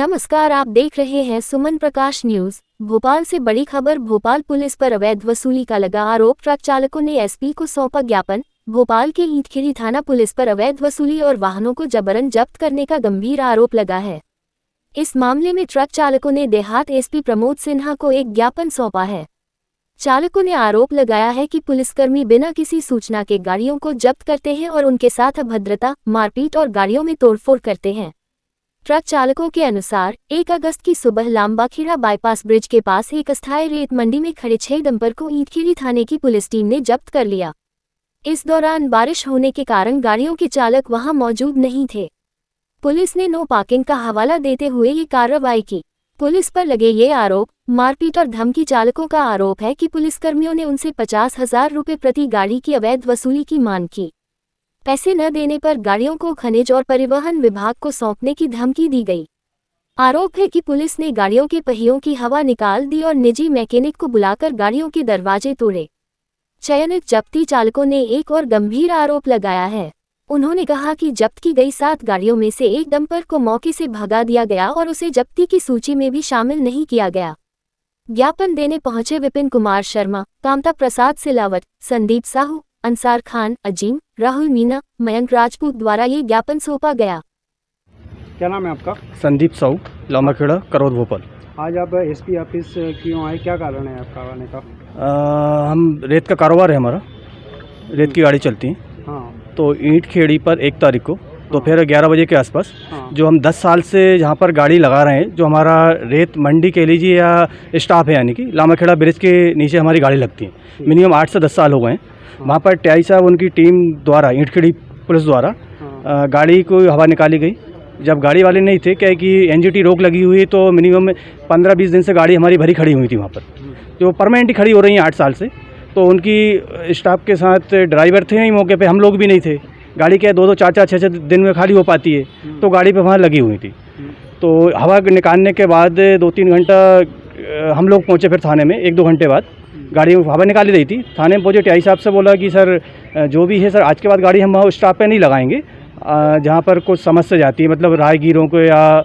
नमस्कार, आप देख रहे हैं सुमन प्रकाश न्यूज। भोपाल से बड़ी खबर। भोपाल पुलिस पर अवैध वसूली का लगा आरोप। ट्रक चालकों ने एसपी को सौंपा ज्ञापन। भोपाल के ईंटखेड़ी थाना पुलिस पर अवैध वसूली और वाहनों को जबरन जब्त करने का गंभीर आरोप लगा है। इस मामले में ट्रक चालकों ने देहात एसपी प्रमोद सिन्हा को एक ज्ञापन सौंपा है। चालकों ने आरोप लगाया है कि पुलिसकर्मी बिना किसी सूचना के गाड़ियों को जब्त करते हैं और उनके साथ अभद्रता, मारपीट और गाड़ियों में तोड़फोड़ करते हैं। ट्रक चालकों के अनुसार 1 अगस्त की सुबह लांबाखेड़ा बाईपास ब्रिज के पास एक अस्थायी रेत मंडी में खड़े 6 डंपर को ईंटखेड़ी थाने की पुलिस टीम ने जब्त कर लिया। इस दौरान बारिश होने के कारण गाड़ियों के चालक वहां मौजूद नहीं थे। पुलिस ने नो पार्किंग का हवाला देते हुए ये कार्रवाई की। पुलिस पर लगे ये आरोप, मारपीट और धमकी। चालकों का आरोप है कि पुलिसकर्मियों ने उनसे 50,000 रुपये प्रति गाड़ी की अवैध वसूली की मांग की। पैसे न देने पर गाड़ियों को खनिज और परिवहन विभाग को सौंपने की धमकी दी गई। आरोप है कि पुलिस ने गाड़ियों के पहियों की हवा निकाल दी और निजी मैकेनिक को बुलाकर गाड़ियों के दरवाजे तोड़े। चयनित जब्ती चालकों ने एक और गंभीर आरोप लगाया है। उन्होंने कहा कि जब्त की गई 7 गाड़ियों में से एक डंपर को मौके से भगा दिया गया और उसे जब्ती की सूची में भी शामिल नहीं किया गया। ज्ञापन देने पहुंचे विपिन कुमार शर्मा, कामता प्रसाद सिलावट, संदीप साहू, अंसार खान, अजीम, राहुल मीना, मयंक राजपूत द्वारा ये ज्ञापन सौंपा गया। क्या नाम है आपका? संदीप साहू, लांबाखेड़ा, करौद, भोपाल। आज आप एसपी ऑफिस क्यों आए, क्या कारण है आपका आने का? हम रेत का कारोबार है हमारा, रेत की गाड़ी चलती है। हाँ। तो ईंटखेड़ी पर 1 तारीख को दोपहर 11 बजे के आसपास जो हम 10 साल से जहाँ पर गाड़ी लगा रहे हैं, जो हमारा रेत मंडी कह लीजिए या स्टाफ है, यानी कि लांबाखेड़ा ब्रिज के नीचे हमारी गाड़ी लगती है। मिनिमम 8 से 10 साल हो गए हैं। वहाँ पर टीआई साहब उनकी टीम द्वारा, ईंटखेड़ी पुलिस द्वारा गाड़ी को हवा निकाली गई। जब गाड़ी वाले नहीं थे, क्या है कि एनजीटी रोक लगी हुई, तो मिनिमम 15-20 दिन से गाड़ी हमारी भरी खड़ी हुई थी वहाँ पर, जो परमानेंटली खड़ी हो रही है 8 साल से। तो उनकी स्टाफ के साथ ड्राइवर थे नहीं मौके पे, हम लोग भी नहीं थे। गाड़ी क्या 2-2, 4-4, 6-6 दिन में खाली हो पाती है, तो गाड़ी पे वहाँ लगी हुई थी। तो हवा निकालने के बाद 2-3 घंटा हम लोग पहुँचे फिर थाने में। 1-2 घंटे बाद गाड़ी हवा निकाली रही थी। थाने में पहुँचे, टीआई साहब से बोला कि सर जो भी है सर, आज के बाद गाड़ी हम स्टाफ पे नहीं लगाएंगे जहाँ पर कुछ समस्या जाती है, मतलब राहगीरों को या।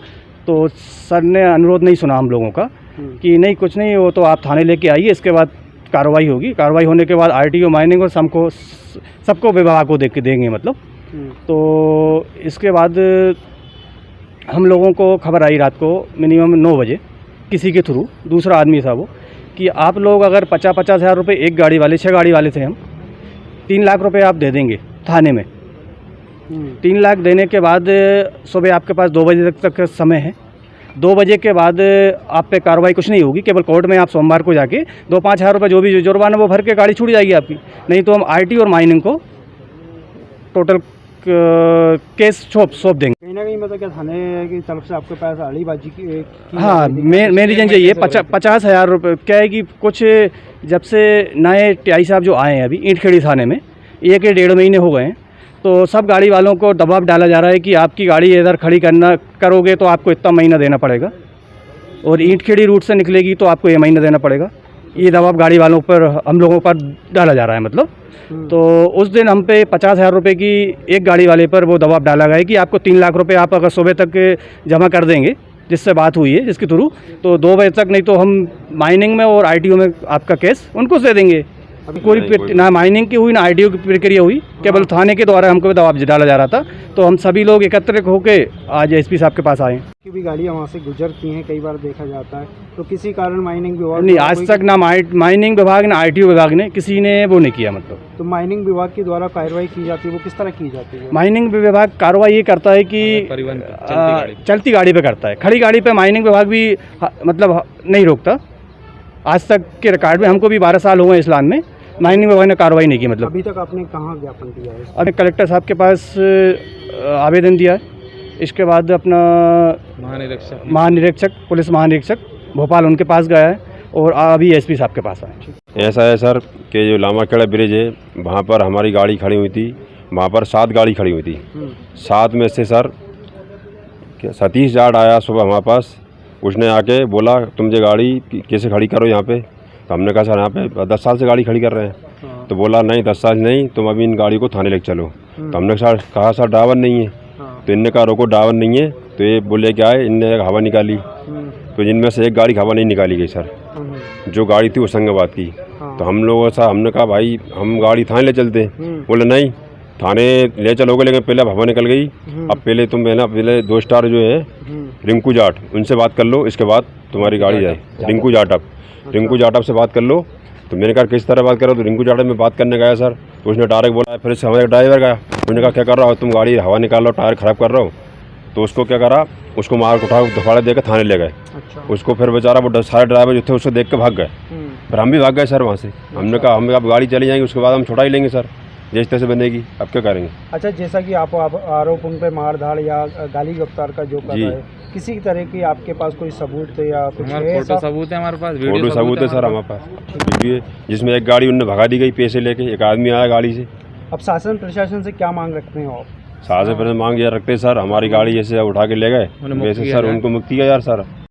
तो सर ने अनुरोध नहीं सुना हम लोगों का कि नहीं कुछ नहीं, वो तो आप थाने लेके आइए, इसके बाद कार्रवाई होगी। कार्रवाई होने के बाद आरटीओ, माइनिंग और सबको विभाग को देंगे मतलब। तो इसके बाद हम लोगों को खबर आई रात को मिनिमम 9 बजे किसी के थ्रू, दूसरा आदमी था वो, कि आप लोग अगर 50,000 रुपये एक गाड़ी वाले, 6 गाड़ी वाले थे हम, 3 लाख रुपए आप दे देंगे थाने में। 3 लाख देने के बाद सुबह आपके पास 2 बजे तक समय है। 2 बजे के बाद आप पे कार्रवाई कुछ नहीं होगी, केवल कोर्ट में आप सोमवार को जाके 2-5 हज़ार रुपये जो भी जुर्माना वो भर के गाड़ी छूट जाएगी आपकी। नहीं तो हम आरटी और माइनिंग को टोटल केस सौंप देंगे। कहीं ना कहीं मतलब क्या थाने की तरफ से आपके पास अड़ीबाजी की हाँ, मेन रीजन चाहिए 50,000 रुपये। क्या है कि कुछ जब से नए टीआई साहब जो आए हैं अभी ईंटखेड़ी थाने में, 1-1.5 महीने हो गए हैं, तो सब गाड़ी वालों को दबाव डाला जा रहा है कि आपकी गाड़ी इधर खड़ी करोगे तो आपको इतना महीना देना पड़ेगा, और ईंटखेड़ी रूट से निकलेगी तो आपको ये महीना देना पड़ेगा। ये दबाव गाड़ी वालों पर, हम लोगों पर डाला जा रहा है मतलब। तो उस दिन हम पे 50,000 रुपये की एक गाड़ी वाले पर वो दबाव डाला गया है कि आपको 3 लाख रुपये आप अगर सुबह तक जमा कर देंगे, जिससे बात हुई है जिसके थ्रू, तो 2 बजे तक, नहीं तो हम माइनिंग में और आरटीओ में आपका केस उनको दे देंगे। कोई ना माइनिंग की हुई ना आरटीओ की प्रक्रिया हुई, केवल थाने के द्वारा हमको दबाव डाला जा रहा था। तो हम सभी लोग एकत्रित होकर आज एसपी साहब के पास आए। की भी गाड़ियाँ वहाँ से गुजरती हैं, कई बार देखा जाता है। तो किसी कारण माइनिंग विभाग नहीं, आज तक ना माइनिंग विभाग ना आरटीओ विभाग ने किसी ने वो नहीं किया मतलब। तो माइनिंग विभाग के द्वारा कार्रवाई की जाती है, वो किस तरह की जाती है? माइनिंग विभाग कार्रवाई ये करता है कि चलती गाड़ी पे करता है, खड़ी गाड़ी पे माइनिंग विभाग भी मतलब नहीं रोकता। आज तक के रिकॉर्ड में, हमको भी 12 साल हो गए इस लाइन में, माइनिंग विभाग ने कार्रवाई नहीं की मतलब। अभी तक आपने कहाँ ज्ञापन दिया है? अभी कलेक्टर साहब के पास आवेदन दिया है। इसके बाद अपना महानिरीक्षक, पुलिस महानिरीक्षक भोपाल, उनके पास गया है, और अभी एसपी साहब के पास आए। ऐसा है सर कि जो लांबाखेड़ा ब्रिज है, वहाँ पर हमारी गाड़ी खड़ी हुई थी। वहाँ पर 7 गाड़ी खड़ी हुई थी। 7 में से सर सतीश जाट आया सुबह हमारे पास। उसने आके बोला तुम ये गाड़ी कैसे खड़ी करो यहाँ पे। तो हमने कहा सर यहाँ पे 10 साल से गाड़ी खड़ी कर रहे हैं। तो बोला नहीं 10 साल नहीं, तुम अभी इन गाड़ी को थाने लेके चलो। तो हमने कहा सर ड्राइवर नहीं है। तो इनने कहा रोको ड्राइवर नहीं है, तो ये बोले क्या है, इनने एक हवा निकाली, तो जिनमें से एक गाड़ी हवा नहीं निकाली गई सर, जो गाड़ी थी होशंगाबाद की। हाँ। तो हम लोगों से हमने कहा भाई हम गाड़ी थाने ले चलते हैं। बोले नहीं थाने ले चलोगे, लेकिन पहले अब हवा निकल गई, अब पहले तुम है ना पहले 2 स्टार जो है रिंकू जाट उनसे बात कर लो, इसके बाद तुम्हारी गाड़ी जाए। रिंकू जाटव, रिंकू जाटव से बात कर लो। तो मैंने कहा किस तरह बात करो, तो रिंकू जाटव में बात करने गया सर, तो उसने डायरेक्ट बोला, फिर से हमारे ड्राइवर गया, उसने कहा क्या कर रहा हो तुम, गाड़ी हवा निकाल रहा हो, टायर ख़राब कर रहा हो। तो उसको क्या करा, उसको मार उठा दफाड़े देकर थाने ले गए। अच्छा। उसको फिर बेचारा वो सारे ड्राइवर जो थे उसको देख के भाग गए। फिर हम भी भाग गए सर वहाँ से। हमने कहा हम अब गाड़ी चली जाएंगे, उसके बाद हम छुड़ा ही लेंगे सर, जिस तरह से बनेगी, अब क्या करेंगे। अच्छा, जैसा कि आप आरोप उन पे मारधाड़ या गाली गफ्तार का जो कर जी। रहे हैं, किसी तरह की आपके पास कोई सबूत है या कुछ हमारे है फोटो ऐसा? सबूत है हमारे पास, फोटो वीडियो सबूत है सर हमारे पास, क्योंकि जिसमें एक गाड़ी उनने भगा दी गई पैसे लेके, एक आदमी आया गाड़ी से। अब शासन प्रशासन से क्या मांग रखते हैं आप? सात से पहले मांग ये रखते सर, हमारी गाड़ी जैसे उठा के ले गए, उन्हें मुक्ति वैसे किया सर जाए। उनको मुक्ति है यार सर।